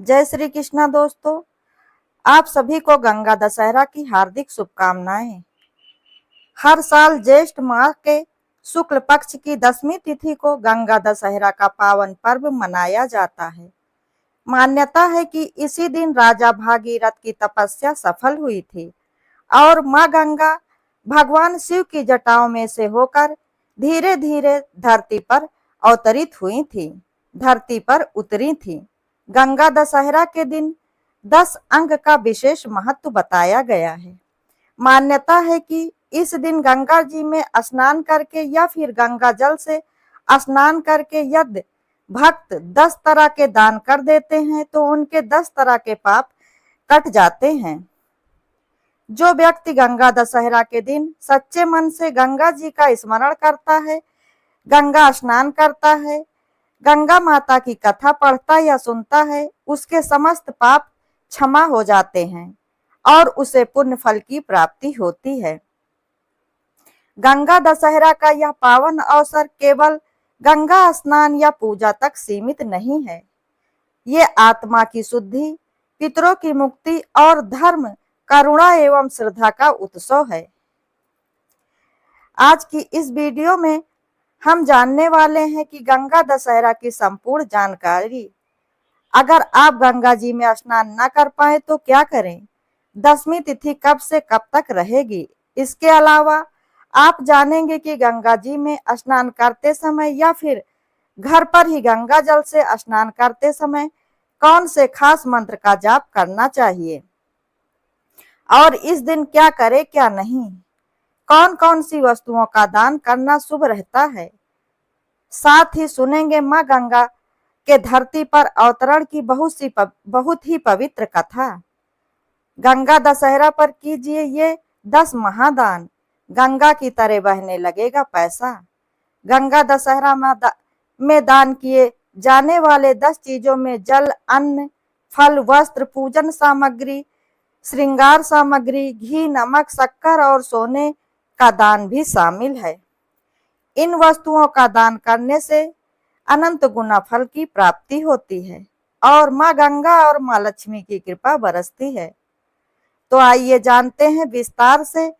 जय श्री कृष्णा दोस्तों, आप सभी को गंगा दशहरा की हार्दिक शुभकामनाएं। हर साल ज्येष्ठ माह के शुक्ल पक्ष की 10वीं तिथि को गंगा दशहरा का पावन पर्व मनाया जाता है। मान्यता है कि इसी दिन राजा भागीरथ की तपस्या सफल हुई थी और मां गंगा भगवान शिव की जटाओं में से होकर धीरे धीरे धरती पर उतरी थी। गंगा दशहरा के दिन 10 अंक का विशेष महत्व बताया गया है। मान्यता है कि इस दिन गंगा जी में स्नान करके या फिर गंगा जल से स्नान करके यदि भक्त 10 तरह के दान कर देते हैं तो उनके 10 तरह के पाप कट जाते हैं। जो व्यक्ति गंगा दशहरा के दिन सच्चे मन से गंगा जी का स्मरण करता है, गंगा स्नान करता है, गंगा माता की कथा पढ़ता या सुनता है, उसके समस्त पाप क्षमा हो जाते हैं और उसे पुण्य फल की प्राप्ति होती है। गंगा दशहरा का यह पावन अवसर केवल गंगा स्नान या पूजा तक सीमित नहीं है। ये आत्मा की शुद्धि, पितरों की मुक्ति और धर्म, करुणा एवं श्रद्धा का उत्सव है। आज की इस वीडियो में हम जानने वाले हैं कि गंगा दशहरा की संपूर्ण जानकारी। अगर आप गंगा जी में स्नान न कर पाए तो क्या करें? 10वीं तिथि कब से कब तक रहेगी? इसके अलावा आप जानेंगे कि गंगा जी में स्नान करते समय या फिर घर पर ही गंगा जल से स्नान करते समय कौन से खास मंत्र का जाप करना चाहिए और इस दिन क्या करें क्या नहीं, कौन कौन सी वस्तुओं का दान करना शुभ रहता है। साथ ही सुनेंगे मां गंगा के धरती पर अवतरण की बहुत ही पवित्र कथा। गंगा दशहरा पर कीजिए ये 10 महादान, गंगा की तरह बहने लगेगा पैसा। गंगा दशहरा में दान किए जाने वाले 10 चीजों में जल, अन्न, फल, वस्त्र, पूजन सामग्री, श्रृंगार सामग्री, घी, नमक, शक्कर और सोने का दान भी शामिल है। इन वस्तुओं का दान करने से अनंत गुना फल की प्राप्ति होती है और मां गंगा और मां लक्ष्मी की कृपा बरसती है। तो आइए जानते हैं विस्तार से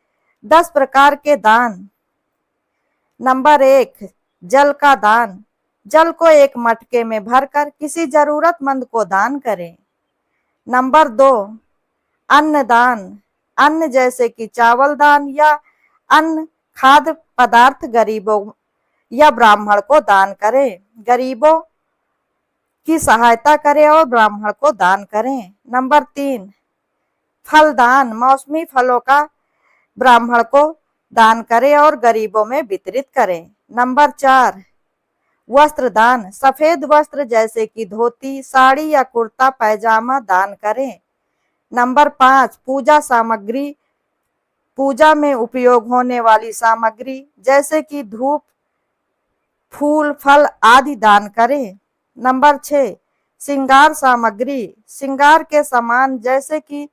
10 प्रकार के दान। नंबर 1, जल का दान। जल को एक मटके में भरकर किसी जरूरतमंद को दान करें। नंबर 2, अन्न दान। अन्न जैसे कि चावल दान या अन्न खाद्य पदार्थ गरीबों या ब्राह्मण को दान करें। गरीबों की सहायता करें और ब्राह्मण को दान करें। नंबर 3, फल दान। मौसमी फलों का ब्राह्मण को दान करें और गरीबों में वितरित करें। नंबर 4, वस्त्र दान। सफेद वस्त्र जैसे कि धोती, साड़ी या कुर्ता पैजामा दान करें। नंबर 5, पूजा सामग्री। पूजा में उपयोग होने वाली सामग्री जैसे कि धूप, फूल, फल आदि दान करें। नंबर 6, श्रृंगार सामग्री। श्रृंगार के सामान जैसे कि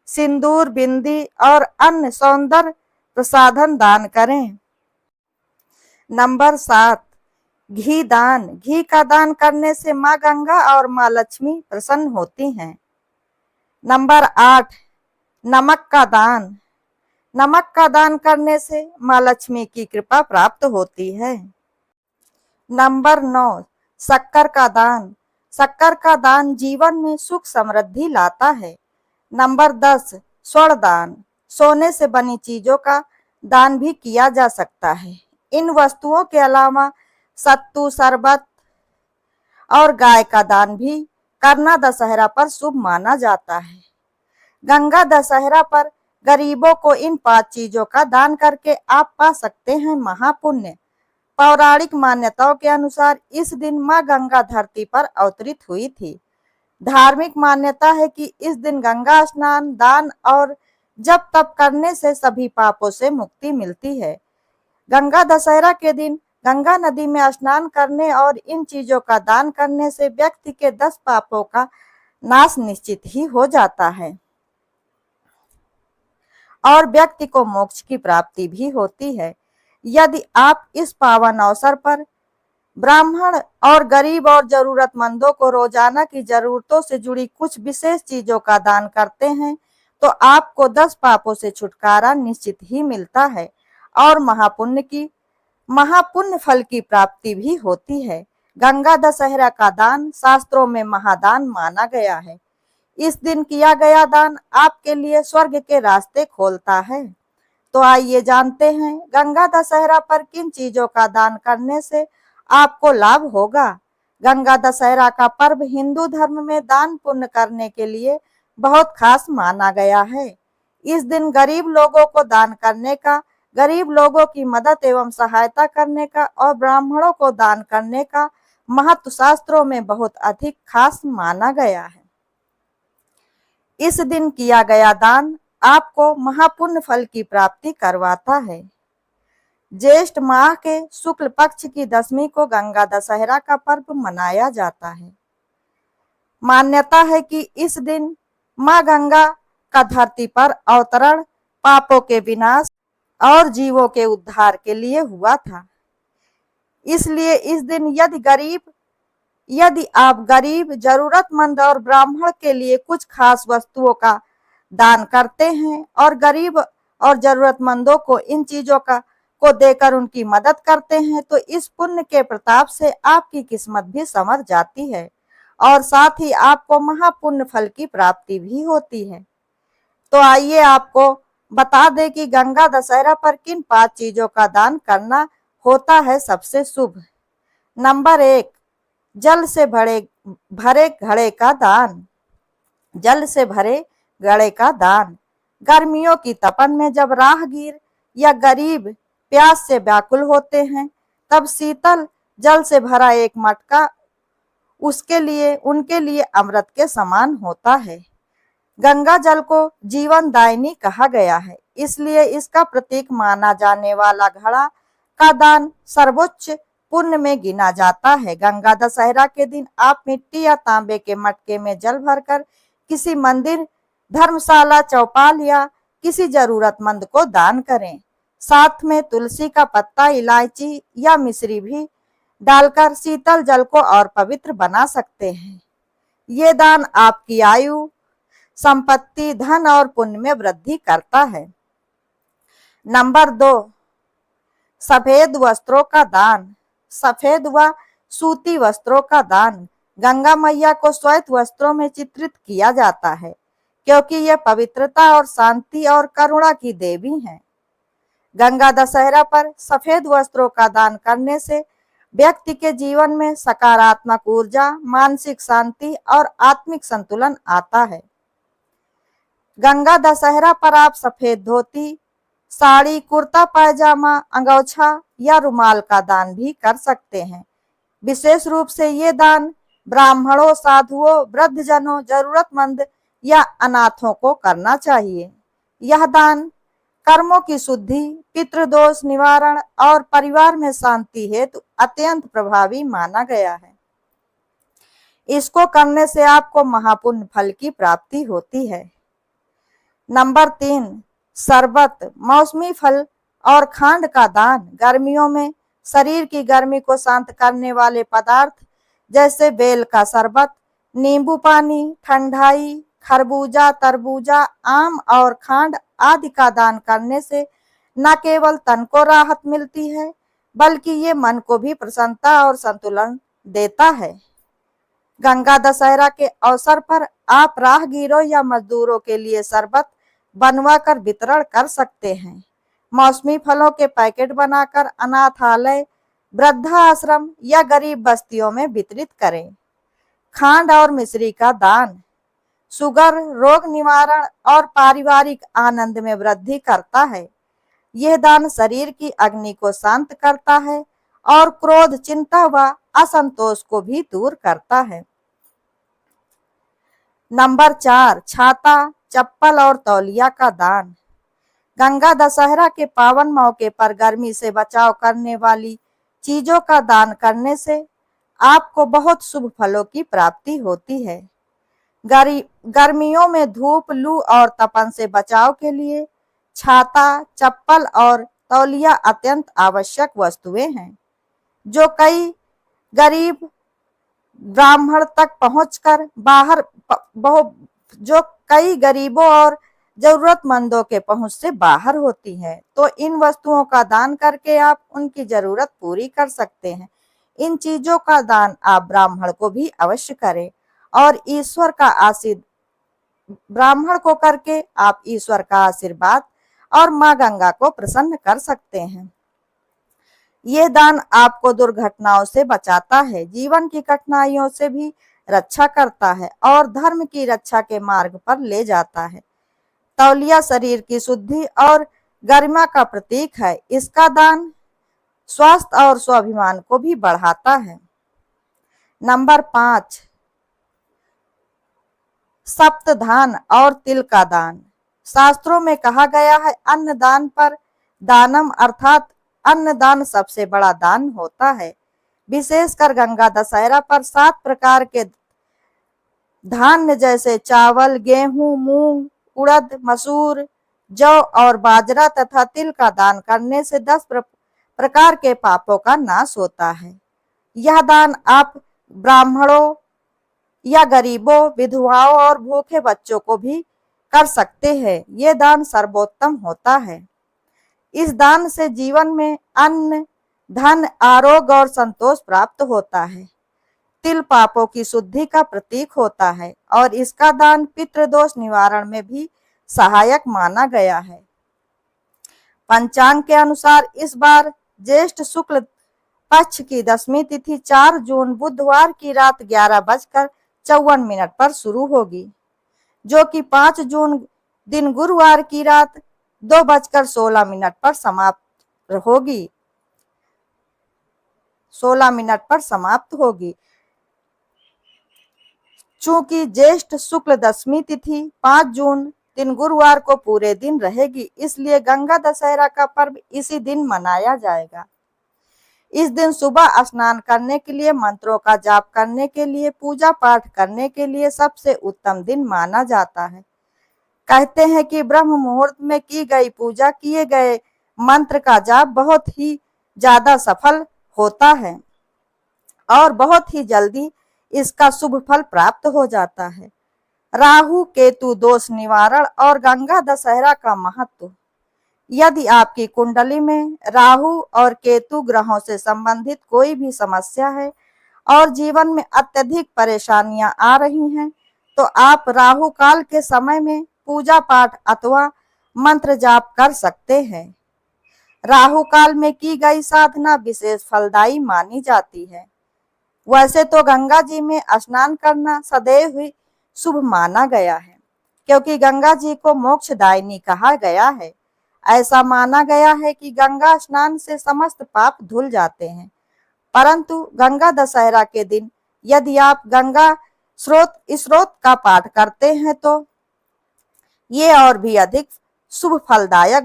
सिंदूर, बिंदी और अन्य सौंदर्य प्रसाधन दान करें। नंबर 7, घी दान। घी का दान करने से मां गंगा और मां लक्ष्मी प्रसन्न होती हैं। नंबर 8, नमक का दान। नमक का दान करने से मां लक्ष्मी की कृपा प्राप्त होती है। नंबर 9, शक्कर का दान। शक्कर का दान जीवन में सुख समृद्धि लाता है। नंबर 10, स्वर्ण दान। सोने से बनी चीजों का दान भी किया जा सकता है। इन वस्तुओं के अलावा सत्तू, शरबत और गाय का दान भी करना दशहरा पर शुभ माना जाता है। गंगा दशहरा पर गरीबों को इन 5 चीजों का दान करके आप पा सकते हैं महापुण्य। पौराणिक मान्यताओं के अनुसार इस दिन मां गंगा धरती पर अवतरित हुई थी। धार्मिक मान्यता है कि इस दिन गंगा स्नान, दान और जप तप करने से सभी पापों से मुक्ति मिलती है। गंगा दशहरा के दिन गंगा नदी में स्नान करने और इन चीजों का दान करने से व्यक्ति के 10 पापों का नाश निश्चित ही हो जाता है और व्यक्ति को मोक्ष की प्राप्ति भी होती है। यदि आप इस पावन अवसर पर ब्राह्मण और गरीब और जरूरतमंदों को रोजाना की जरूरतों से जुड़ी कुछ विशेष चीजों का दान करते हैं तो आपको 10 पापों से छुटकारा निश्चित ही मिलता है और महापुण्य फल की प्राप्ति भी होती है। गंगा दशहरा का दान शास्त्रों में महादान माना गया है। इस दिन किया गया दान आपके लिए स्वर्ग के रास्ते खोलता है। तो आइए जानते हैं गंगा दशहरा पर किन चीजों का दान करने से आपको लाभ होगा। गंगा दशहरा का पर्व हिंदू धर्म में दान पुण्य करने के लिए बहुत खास माना गया है। इस दिन गरीब लोगों को दान करने का, गरीब लोगों की मदद एवं सहायता करने का और ब्राह्मणों को दान करने का महत्व शास्त्रों में बहुत अधिक खास माना गया है। इस दिन किया गया दान आपको महापुण्य फल की प्राप्ति करवाता है। ज्येष्ठ माह के शुक्ल पक्ष की दशमी को गंगा दशहरा का पर्व मनाया जाता है। मान्यता है कि इस दिन मां गंगा का धरती पर अवतरण पापों के विनाश और जीवों के उद्धार के लिए हुआ था। इसलिए इस दिन यदि आप गरीब, जरूरतमंद और ब्राह्मण के लिए कुछ खास वस्तुओं का दान करते हैं और गरीब और जरूरतमंदों को इन चीजों को देकर उनकी मदद करते हैं तो इस पुण्य के प्रताप से आपकी किस्मत भी संवर जाती है और साथ ही आपको महापुण्य फल की प्राप्ति भी होती है। तो आइए आपको बता दें कि गंगा दशहरा पर किन 5 चीजों का दान करना होता है सबसे शुभ। नंबर 1, जल से भरे घड़े का दान। जल से भरे घड़े का दान। गर्मियों की तपन में जब राहगीर या गरीब प्यास से व्याकुल होते हैं तब शीतल जल से भरा एक मटका उनके लिए अमृत के समान होता है। गंगा जल को जीवन दायिनी कहा गया है, इसलिए इसका प्रतीक माना जाने वाला घड़ा का दान सर्वोच्च पुण्य में गिना जाता है। गंगा दशहरा के दिन आप मिट्टी या तांबे के मटके में जल भरकर किसी मंदिर, धर्मशाला, चौपाल या किसी जरूरतमंद को दान करें। साथ में तुलसी का पत्ता, इलायची या मिश्री भी डालकर शीतल जल को और पवित्र बना सकते हैं। ये दान आपकी आयु, संपत्ति, धन और पुण्य में वृद्धि करता है। नंबर 2, सफेद वस्त्रों का दान। सफेद व सूती वस्त्रों का दान। गंगा मैया को श्वेत वस्त्रों में चित्रित किया जाता है क्योंकि यह पवित्रता और शांति और करुणा की देवी हैं। गंगा दशहरा पर सफेद वस्त्रों का दान करने से व्यक्ति के जीवन में सकारात्मक ऊर्जा, मानसिक शांति और आत्मिक संतुलन आता है। गंगा दशहरा पर आप सफेद धोती, साड़ी, कुर्ता पायजामा, अंगोछा या रुमाल का दान भी कर सकते हैं। विशेष रूप से ये दान ब्राह्मणों, साधुओं, वृद्धजनों, जरूरतमंद या अनाथों को करना चाहिए। यह दान कर्मों की शुद्धि, पितृदोष निवारण और परिवार में शांति हेतु अत्यंत प्रभावी माना गया है। इसको करने से आपको महापुण्य फल की प्राप्ति होती है। नंबर 3, शरबत, मौसमी फल और खांड का दान। गर्मियों में शरीर की गर्मी को शांत करने वाले पदार्थ जैसे बेल का शरबत, नींबू पानी, ठंडाई, खरबूजा, तरबूजा, आम और खांड आदि का दान करने से न केवल तन को राहत मिलती है बल्कि ये मन को भी प्रसन्नता और संतुलन देता है। गंगा दशहरा के अवसर पर आप राहगीरों या मजदूरों के लिए शरबत बनवा कर वितरण कर सकते हैं। मौसमी फलों के पैकेट बनाकर अनाथालय, वृद्धाश्रम या गरीब बस्तियों में वितरित करें। खांड और मिश्री का दान शुगर, रोग निवारण और पारिवारिक आनंद में वृद्धि करता है। यह दान शरीर की अग्नि को शांत करता है और क्रोध, चिंता व असंतोष को भी दूर करता है। नंबर 4, छाता, चप्पल और तौलिया का दान। गंगा दशहरा के पावन मौके पर गर्मी से बचाव करने वाली चीजों का दान करने से आपको बहुत शुभ फलों की प्राप्ति होती है। गर्मियों में धूप, लू और तपन से बचाव के लिए छाता, चप्पल और तौलिया अत्यंत आवश्यक वस्तुएं हैं जो कई गरीब ब्राह्मण तक पहुंचकर जो कई गरीबों और जरूरतमंदों के पहुंच से बाहर होती है। तो इन वस्तुओं का दान करके आप उनकी जरूरत पूरी कर सकते हैं। इन चीजों का दान आप ब्राह्मण को भी अवश्य करें और ईश्वर का आशीर्वाद ब्राह्मण को करके आप ईश्वर का आशीर्वाद और माँ गंगा को प्रसन्न कर सकते हैं। ये दान आपको दुर्घटनाओं से बचाता है, जीवन की कठिनाइयों से भी रक्षा करता है और धर्म की रक्षा के मार्ग पर ले जाता है। तौलिया शरीर की शुद्धि और गरिमा का प्रतीक है। इसका दान स्वास्थ्य और स्वाभिमान को भी बढ़ाता है। नंबर 5, सप्तधान और तिल का दान। शास्त्रों में कहा गया है अन्न दान पर दानम अर्थात अन्नदान सबसे बड़ा दान होता है। विशेषकर गंगा दशहरा पर 7 प्रकार के धान्य जैसे चावल, गेहूं, मूंग, उड़द, मसूर, जौ और बाजरा तथा तिल का दान करने से 10 प्रकार के पापों का नाश होता है। यह दान आप ब्राह्मणों या गरीबों, विधवाओं और भूखे बच्चों को भी कर सकते हैं। ये दान सर्वोत्तम होता है। इस दान से जीवन में अन्न, धन, आरोग्य और संतोष प्राप्त होता है। तिल पापों की शुद्धि का प्रतीक होता है और इसका दान पितृदोष निवारण में भी सहायक माना गया है। पंचांग के अनुसार इस बार ज्येष्ठ शुक्ल पक्ष की 10वीं तिथि 4 जून बुधवार की रात 11:54 पर शुरू होगी, जो कि 5 जून दिन गुरुवार की रात 2:16 पर समाप्त होगी 16 मिनट पर समाप्त होगी। चूंकि ज्येष्ठ शुक्ल 10वीं तिथि 5 जून दिन गुरुवार को पूरे दिन रहेगी, इसलिए गंगा दशहरा का पर्व इसी दिन मनाया जाएगा। इस दिन सुबह स्नान करने के लिए, मंत्रों का जाप करने के लिए, पूजा पाठ करने के लिए सबसे उत्तम दिन माना जाता है। कहते हैं कि ब्रह्म मुहूर्त में की गई पूजा, किए गए मंत्र का जाप बहुत ही ज्यादा सफल होता है और बहुत ही जल्दी इसका शुभ फल प्राप्त हो जाता है। राहु केतु दोष निवारण और गंगा दशहरा का महत्व। यदि आपकी कुंडली में राहु और केतु ग्रहों से संबंधित कोई भी समस्या है और जीवन में अत्यधिक परेशानियां आ रही हैं, तो आप राहु काल के समय में पूजा पाठ अथवा मंत्र जाप कर सकते हैं। राहु काल में की गई साधना विशेष फलदायी मानी जाती है। वैसे तो गंगा जी में स्नान करना सदैव ही शुभ माना गया है, क्योंकि गंगा जी को मोक्षदायिनी कहा गया है। ऐसा माना गया है कि गंगा स्नान से समस्त पाप धुल जाते हैं। परंतु गंगा दशहरा के दिन यदि आप गंगा स्रोत का पाठ करते हैं तो ये और भी अधिक शुभ फलदायक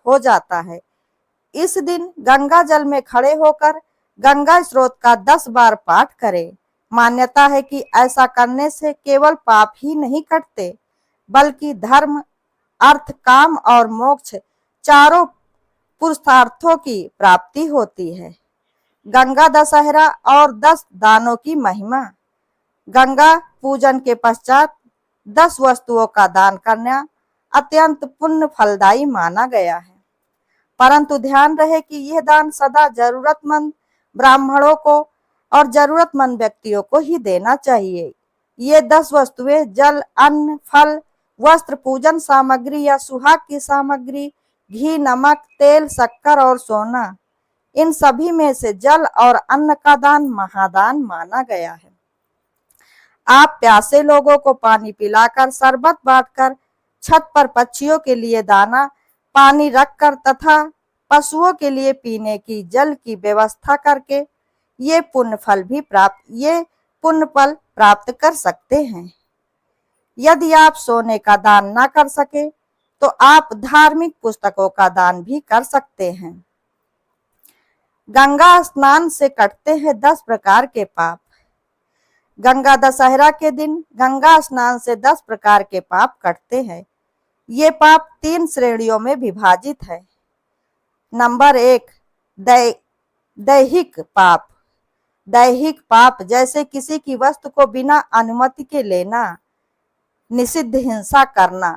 हो जाता है। इस दिन गंगा जल में खड़े होकर गंगा स्रोत का 10 बार पाठ करें। मान्यता है कि ऐसा करने से केवल पाप ही नहीं कटते, बल्कि धर्म, अर्थ, काम और मोक्ष चारों पुरुषार्थों की प्राप्ति होती है। गंगा दशहरा और 10 दानों की महिमा। गंगा पूजन के पश्चात 10 वस्तुओं का दान करना अत्यंत पुण्य फलदायी माना गया है। परंतु ध्यान रहे कि यह दान सदा जरूरतमंद ब्राह्मणों को और जरूरतमंद व्यक्तियों को ही देना चाहिए। ये 10 वस्तुएं जल, अन्न, फल, वस्त्र, पूजन सामग्री या सुहाग की सामग्री, घी, नमक, तेल, शक्कर और सोना। इन सभी में से जल और अन्न का दान महादान माना गया है। आप प्यासे लोगों को पानी पिलाकर, शरबत बांटकर, छत पर पक्षियों के लिए दाना पानी रखकर तथा पशुओं के लिए पीने की जल की व्यवस्था करके ये पुण्य फल प्राप्त कर सकते हैं। यदि आप सोने का दान ना कर सके तो आप धार्मिक पुस्तकों का दान भी कर सकते हैं। गंगा स्नान से कटते हैं 10 प्रकार के पाप। गंगा दशहरा के दिन गंगा स्नान से 10 प्रकार के पाप कटते हैं। ये पाप 3 श्रेणियों में विभाजित है। नंबर 1, दैहिक पाप। दैहिक पाप जैसे किसी की वस्तु को बिना अनुमति के लेना, निषिद्ध हिंसा करना,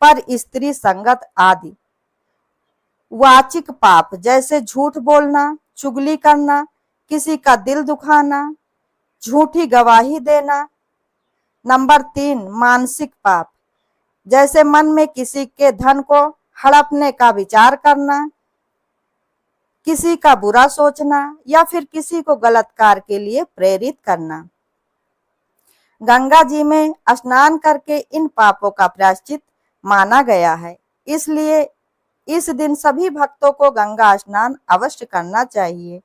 पर स्त्री संगत आदि। वाचिक पाप जैसे झूठ बोलना, चुगली करना, किसी का दिल दुखाना, झूठी गवाही देना। नंबर 3, मानसिक पाप जैसे मन में किसी के धन को हड़पने का विचार करना, किसी का बुरा सोचना या फिर किसी को गलत कार्य के लिए प्रेरित करना। गंगा जी में स्नान करके इन पापों का प्रायश्चित माना गया है, इसलिए इस दिन सभी भक्तों को गंगा स्नान अवश्य करना चाहिए।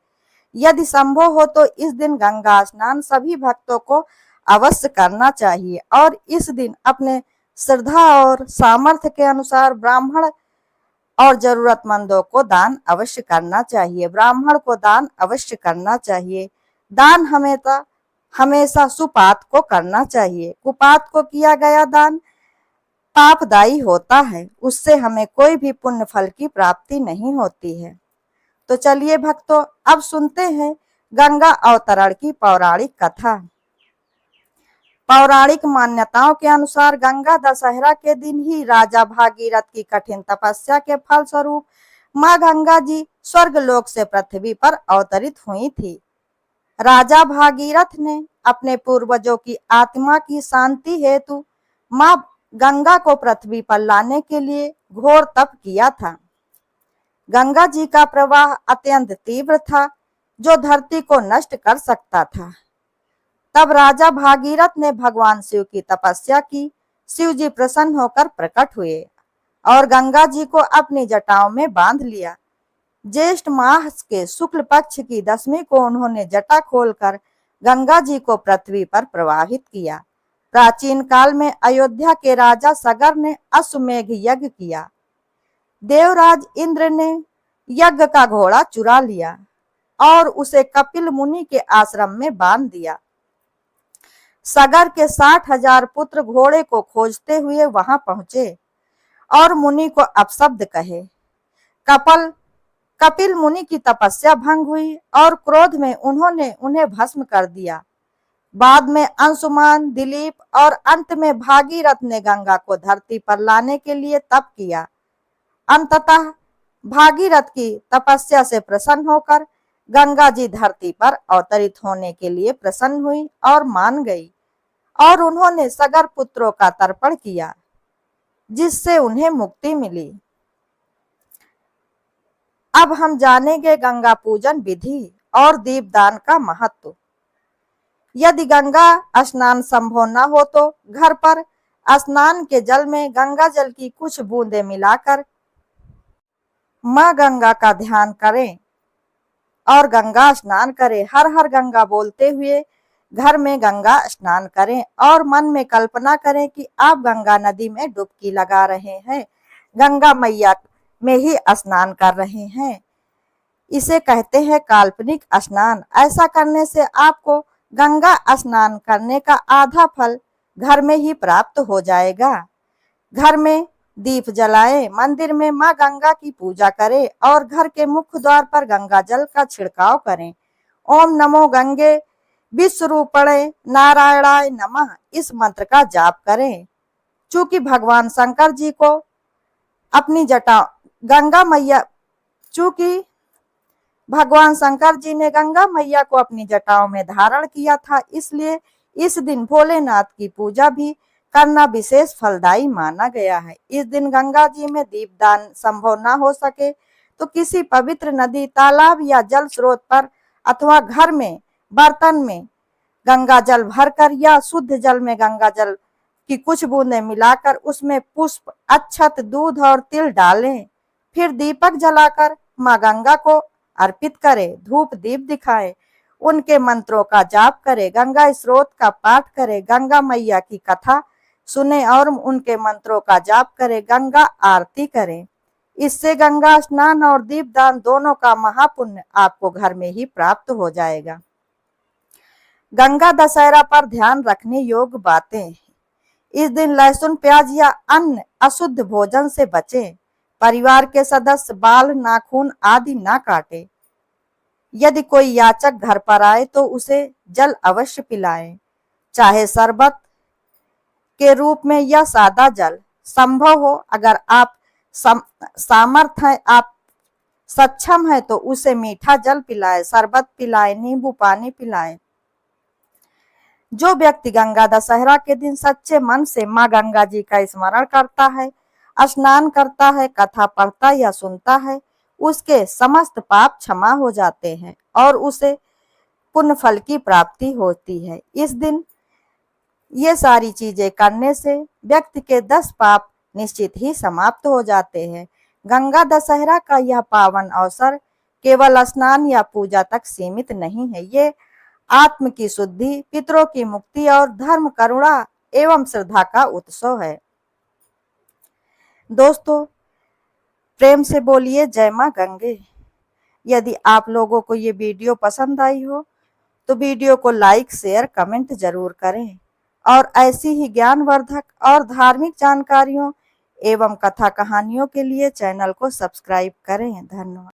यदि संभव हो तो इस दिन गंगा स्नान सभी भक्तों को अवश्य करना चाहिए और इस दिन अपने श्रद्धा और सामर्थ्य के अनुसार ब्राह्मण और जरूरतमंदों को दान अवश्य करना चाहिए। ब्राह्मण को दान अवश्य करना चाहिए। दान हमेशा सुपात को करना चाहिए। कुपात को किया गया दान पापदायी होता है, उससे हमें कोई भी पुण्य फल की प्राप्ति नहीं होती है। तो चलिए भक्तों, अब सुनते हैं गंगा अवतरण की पौराणिक कथा। पौराणिक मान्यताओं के अनुसार गंगा दशहरा के दिन ही राजा भागीरथ की कठिन तपस्या के फलस्वरूप मां गंगा जी स्वर्गलोक से पृथ्वी पर अवतरित हुई थी। राजा भागीरथ ने अपने पूर्वजों की आत्मा की शांति हेतु मां गंगा को पृथ्वी पर लाने के लिए घोर तप किया था। गंगा जी का प्रवाह अत्यंत तीव्र था, जो धरती को नष्ट कर सकता था। तब राजा भागीरथ ने भगवान शिव की तपस्या की। शिव जी प्रसन्न होकर प्रकट हुए और गंगा जी को अपनी जटाओं में बांध लिया। ज्येष्ठ माह के शुक्ल पक्ष की 10वीं को उन्होंने जटा खोलकर गंगा जी को पृथ्वी पर प्रवाहित किया। प्राचीन काल में अयोध्या के राजा सगर ने अश्वमेघ यज्ञ किया। देवराज इंद्र ने यज्ञ का घोड़ा चुरा लिया और उसे कपिल मुनि के आश्रम में बांध दिया। सगर के 60,000 पुत्र घोड़े को खोजते हुए वहां पहुंचे और मुनि को अपशब्द कहे। कपिल मुनि की तपस्या भंग हुई और क्रोध में उन्होंने उन्हें भस्म कर दिया। बाद में अंशुमान, दिलीप और अंत में भागीरथ ने गंगा को धरती पर लाने के लिए तप किया। अंततः भागीरथ की तपस्या से प्रसन्न होकर गंगा जी धरती पर अवतरित होने के लिए प्रसन्न हुई और मान गई और उन्होंने सगर पुत्रों का तर्पण किया, जिससे उन्हें मुक्ति मिली। अब हम जानेंगे गंगा पूजन विधि और दीपदान का महत्व। यदि गंगा स्नान संभव न हो तो घर पर स्नान के जल में गंगा जल की कुछ बूंदें मिलाकर मां गंगा का ध्यान करें और गंगा स्नान करें। हर हर गंगा बोलते हुए घर में गंगा स्नान करें और मन में कल्पना करें कि आप गंगा नदी में डुबकी लगा रहे हैं, गंगा मैया में ही स्नान कर रहे हैं। इसे कहते हैं काल्पनिक स्नान। ऐसा करने से आपको गंगा स्नान करने का आधा फल घर में ही प्राप्त हो जाएगा। घर में दीप जलाएं, मंदिर में मां गंगा की पूजा करें और घर के मुख्य द्वार पर गंगा जल का छिड़काव करें। ओम नमो गंगे विश्वरूपणे नारायणाय नमः इस मंत्र का जाप करें। चूंकि भगवान शंकर जी को अपनी जटा गंगा मैया चूंकि भगवान शंकर जी ने गंगा मैया को अपनी जटाओं में धारण किया था, इसलिए इस दिन भोलेनाथ की पूजा भी करना विशेष फलदायी माना गया है। इस दिन गंगा जी में दीपदान संभव न हो सके तो किसी पवित्र नदी, तालाब या जल स्रोत पर अथवा घर में बर्तन में गंगा जल भरकर या शुद्ध जल में गंगा जल की कुछ बूंदें मिलाकर उसमें पुष्प, अक्षत, दूध और तिल डालें। फिर दीपक जलाकर मां गंगा को अर्पित करें, धूप दीप दिखाएं, उनके मंत्रों का जाप करें, गंगा स्रोत का पाठ करें, गंगा मैया की कथा सुने और उनके मंत्रों का जाप करें, गंगा आरती करें। इससे गंगा स्नान और दीपदान दोनों का महापुण्य आपको घर में ही प्राप्त हो जाएगा। गंगा दशहरा पर ध्यान रखने योग्य बातें। इस दिन लहसुन, प्याज या अन्य अशुद्ध भोजन से बचें। परिवार के सदस्य बाल, नाखून आदि ना काटें। यदि कोई याचक घर पर आए तो उसे जल अवश्य पिलाएं, चाहे शरबत के रूप में या सादा जल। संभव हो अगर आप सामर्थ है, आप सक्षम है तो उसे मीठा जल पिलाएं, शरबत पिलाएं, नींबू पानी पिलाएं। जो व्यक्ति गंगा दशहरा के दिन सच्चे मन से माँ गंगा जी का स्मरण करता है, स्नान करता है, कथा पढ़ता या सुनता है, उसके समस्त पाप क्षमा हो जाते हैं और उसे पुण्य फल की प्राप्ति होती है। इस दिन ये सारी चीजें करने से व्यक्ति के 10 पाप निश्चित ही समाप्त हो जाते हैं। गंगा दशहरा का यह पावन अवसर केवल स्नान या पूजा तक सीमित नहीं है, ये आत्म की शुद्धि, पितरों की मुक्ति और धर्म, करुणा एवं श्रद्धा का उत्सव है। दोस्तों, प्रेम से बोलिए जय मां गंगे। यदि आप लोगों को ये वीडियो पसंद आई हो तो वीडियो को लाइक, शेयर, कमेंट जरूर करें और ऐसी ही ज्ञानवर्धक और धार्मिक जानकारियों एवं कथा कहानियों के लिए चैनल को सब्सक्राइब करें। धन्यवाद।